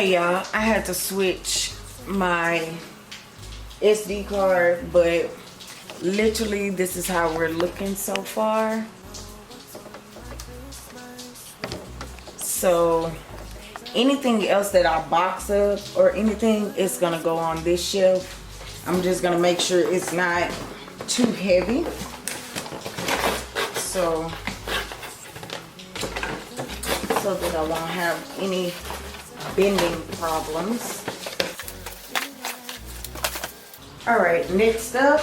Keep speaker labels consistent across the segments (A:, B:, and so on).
A: Hey y'all, I had to switch my SD card, but literally this is how we're looking so far. So anything else that I box up or anything, it's gonna go on this shelf. I'm just gonna make sure it's not too heavy. So that I won't have any bending problems. All right, next up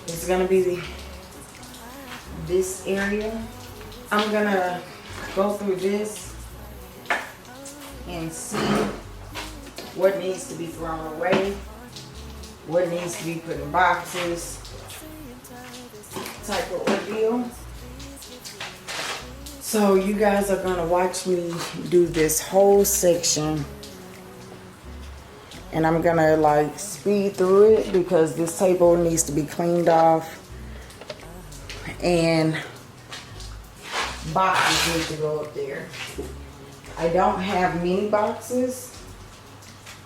A: is gonna be this area. I'm gonna go through this and see what needs to be thrown away, what needs to be put in boxes, type of ordeal. So you guys are gonna watch me do this whole section, and I'm gonna like speed through it because this table needs to be cleaned off and boxes need to go up there. I don't have many boxes,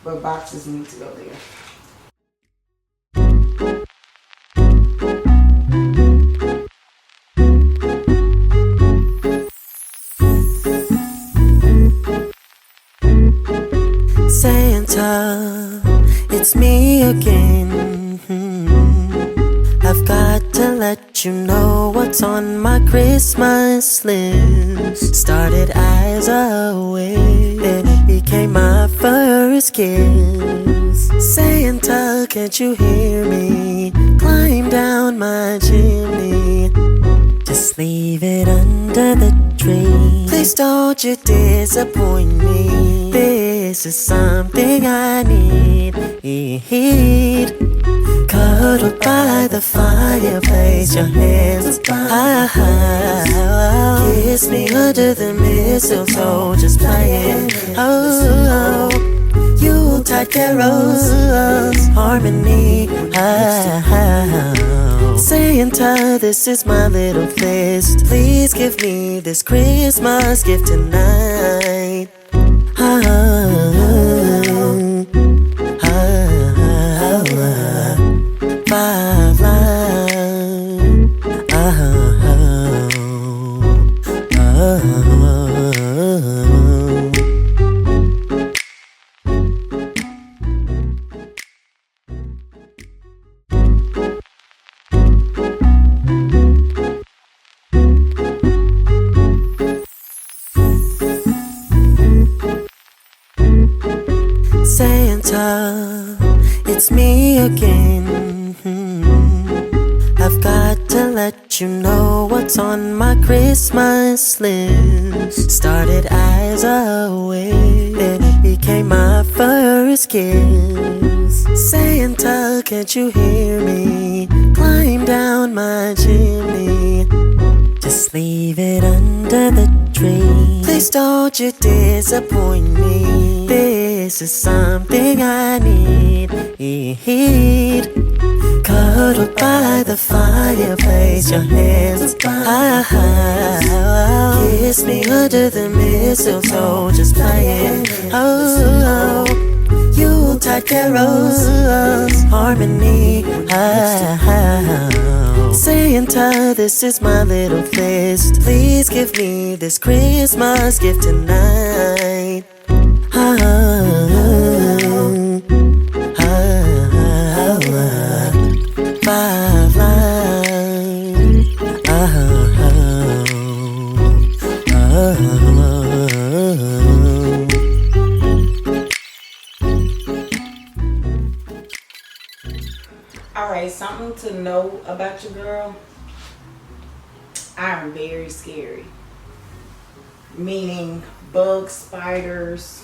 A: but boxes need to go there.
B: Santa, it's me again. I've got to let you know what's on my Christmas list. Started eyes away, then it became my first kiss. Santa, can't you hear me? Climb down my chimney. Just leave it under the tree. Please don't you disappoint me. This is something I need. Cuddled by the fireplace, your hands high. Kiss me under the mistletoe, just playing. Oh, Yuletide carols, harmony. Santa, this is my little fist. Please give me this Christmas gift tonight. Five line. Santa, it's me again. I've got to let you know what's on my Christmas list. Started eyes away, then it became my first kiss. Santa, can't you hear me? Climb down my chimney. Just leave it under the tree. Please don't you disappoint me. This is something I need. Cuddled by the fireplace, your hands high. Kiss me under the mistletoe, just playing. Oh, Yuletide carols, harmony. Santa, this is my little fist. Please give me this Christmas gift tonight. Five line.
A: Alright, something to know about your girl. I am very scary. Meaning bugs, spiders,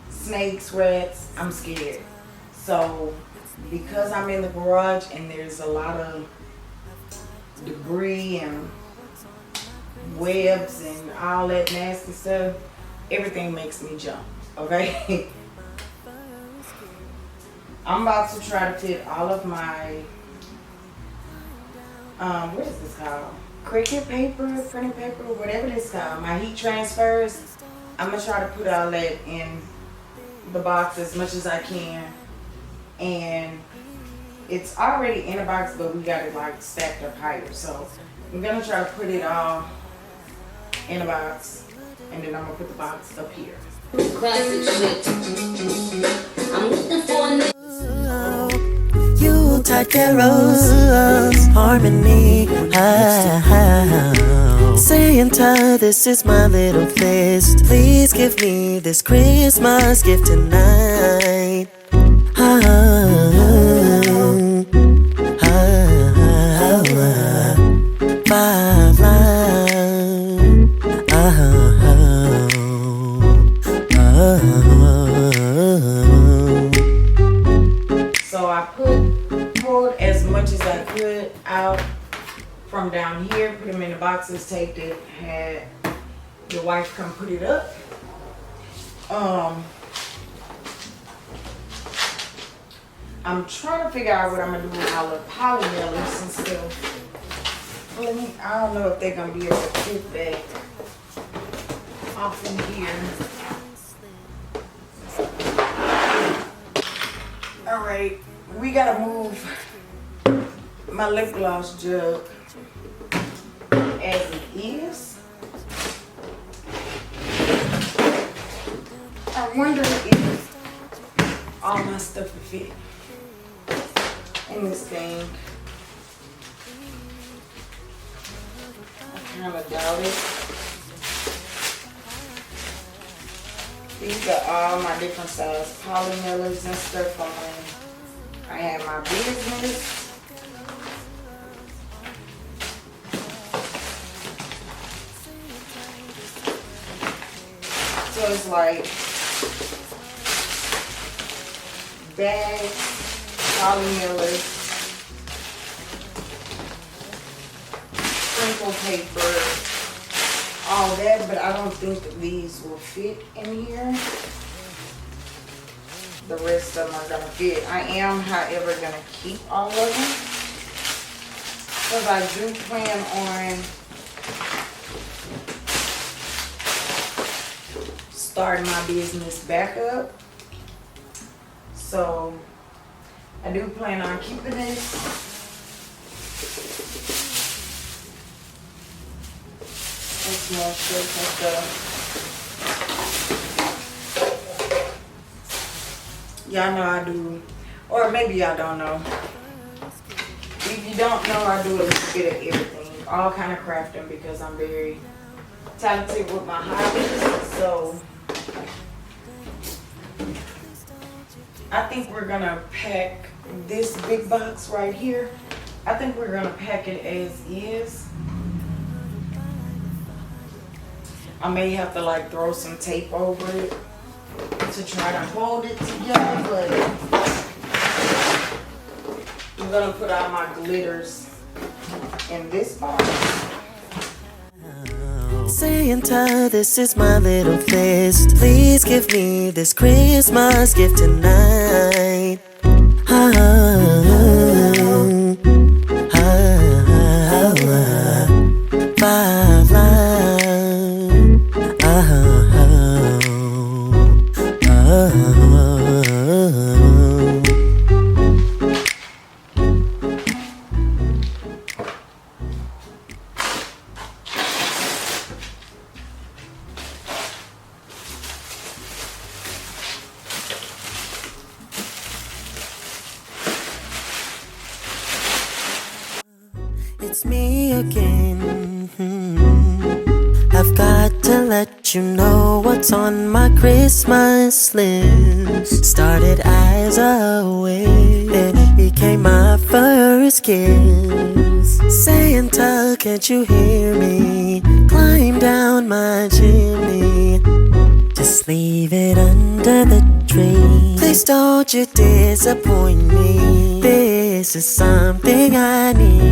A: snakes, rats. I'm scared. So because I'm in the garage and there's a lot of debris and webs and all that nasty stuff, everything makes me jump. Okay? I'm about to try to fit all of my what is this called? Cricut paper, printing paper, whatever this called. My heat transfers I'm gonna try to put all that in the box as much as I can. And it's already in a box, but we got it like stacked up higher. So I'm gonna try to put it all in a box, and then I'm gonna put the box up here.
C: Classic shit. I'm looking for a
B: Yuletide carols, harmony. Santa, this is my little fist. Please give me this Christmas gift tonight.
A: So I pulled as much as I could out from down here, put them in the boxes, taped it, had your wife come put it up. I'm trying to figure out what I'm gonna do with all the polymailers and stuff. I don't know if they're gonna be able to fit that off in here. All right, we gotta move my lip gloss jug as it is. I wonder if all my stuff will fit in this thing. I kind of doubt it. These are all my different size polymailers and stuff on. I have my business. So it's like bags, polymailers, sprinkle paper, all that, but I don't think that these will fit in here. The rest of them are gonna fit. I am, however, gonna keep all of them, because I do plan on starting my business back up. So I do plan on keeping this. And small shirts and stuff. Y'all know I do, or maybe y'all don't know. If you don't know, I do a little bit of everything, all kind of crafting, because I'm very talented with my hobbies. So I think we're gonna pack this big box right here. I think we're gonna pack it as is. I may have to like throw some tape over it to try to hold it together, but I'm gonna put all my glitters in this box.
B: Santa, this is my little fist. Please give me this Christmas gift tonight. It's me again. I've got to let you know what's on my Christmas list. Started as a wish, it became my first kiss. Santa, can't you hear me? Climb down my chimney. Just leave it under the tree. Please don't you disappoint me. This is something I need.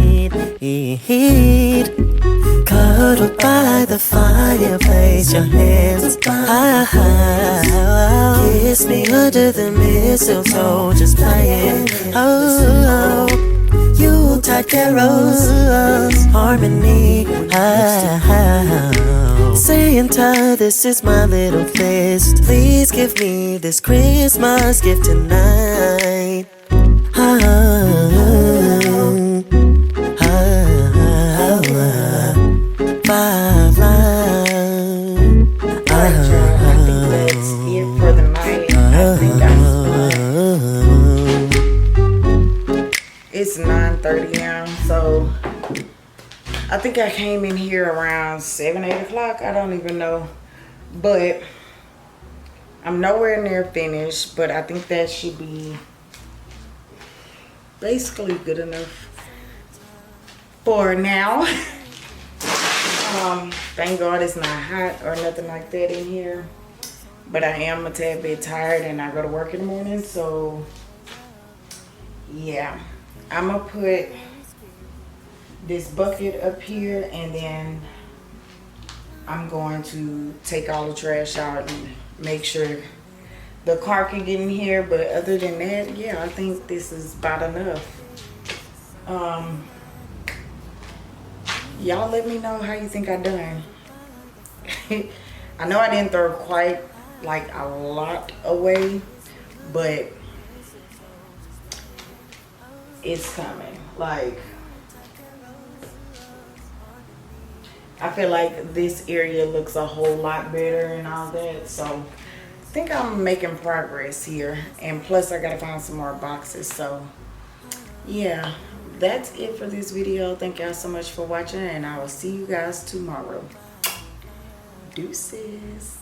B: Cuddled by the fireplace, your hands above. Kiss me under the mistletoe, just playing. Oh, Yuletide got carols, harmony. Santa, this is my little fist. Please give me this Christmas gift tonight. Five line.
A: Alright, y'all, I think that's it for the night. I think it's 9:30 now, so I think I came in here around 7, 8 o'clock. I don't even know, but I'm nowhere near finished, but I think that should be basically good enough for now. Thank God it's not hot or nothing like that in here, but I am a tad bit tired and I go to work in the morning, so yeah. I'm gonna put this bucket up here, and then I'm going to take all the trash out and make sure the car can get in here. But other than that, yeah, I think this is about enough. Y'all let me know how you think I done. I know I didn't throw quite like a lot away, but it's coming. Like, I feel like this area looks a whole lot better and all that, so I think I'm making progress here. And plus I gotta find some more boxes. So yeah, that's it for this video. Thank y'all so much for watching, and I will see you guys tomorrow. Deuces.